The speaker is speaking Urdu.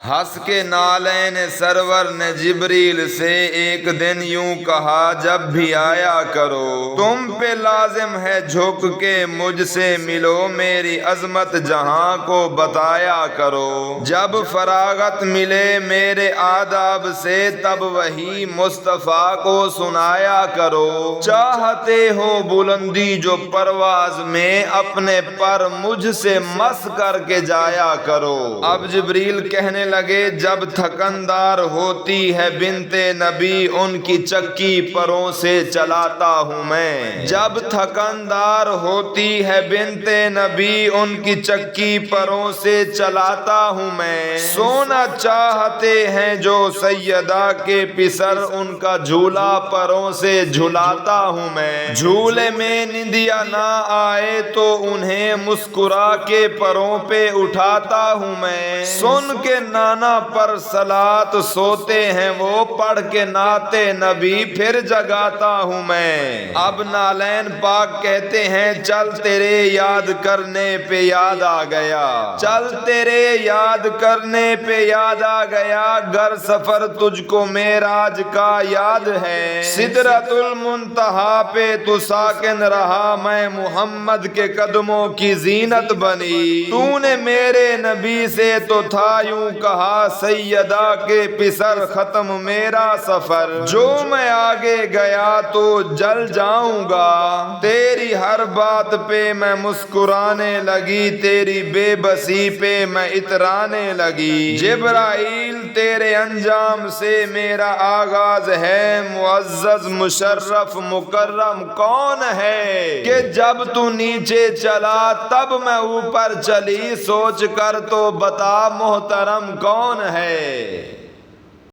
ہنس کے نالین سرور نے جبریل سے ایک دن یوں کہا جب بھی آیا کرو تم پہ لازم ہے جھک کے مجھ سے ملو میری عظمت جہاں کو بتایا کرو جب فراغت ملے میرے آداب سے تب وہی مصطفیٰ کو سنایا کرو چاہتے ہو بلندی جو پرواز میں اپنے پر مجھ سے مس کر کے جایا کرو اب جبریل کہنے لگے جب تھکندار ہوتی ہے بنت نبی ان کی چکی پروں سے چلاتا ہوں میں جب تھکندار ہوتی ہے بنت نبی ان کی چکی پروں سے چلاتا ہوں میں سونا چاہتے ہیں جو سیدہ کے پسر ان کا جھولا پروں سے جھلاتا ہوں میں جھولے میں نندیا نہ آئے تو انہیں مسکرا کے پروں پہ اٹھاتا ہوں میں سن کے نانا پر صلات سوتے ہیں وہ پڑھ کے نعت نبی پھر جگاتا ہوں میں اب نالین پاک کہتے ہیں چل تیرے یاد کرنے پہ یاد آ گیا چل تیرے یاد کرنے پہ یاد آ گیا گر سفر تجھ کو معراج کا یاد ہے سدرۃ المنتہا پہ تو ساکن رہا میں محمد کے قدموں کی زینت بنی تو نے میرے نبی سے تو تھا یوں کہا سیدہ کے پسر ختم میرا سفر جو میں آگے گیا تو جل جاؤں گا تیری ہر بات پہ میں مسکرانے لگی تیری بے بسی پہ میں اترانے لگی جبرائیل تیرے انجام سے میرا آغاز ہے معزز مشرف مکرم کون ہے کہ جب تو نیچے چلا تب میں اوپر چلی سوچ کر تو بتا محترم کون ہے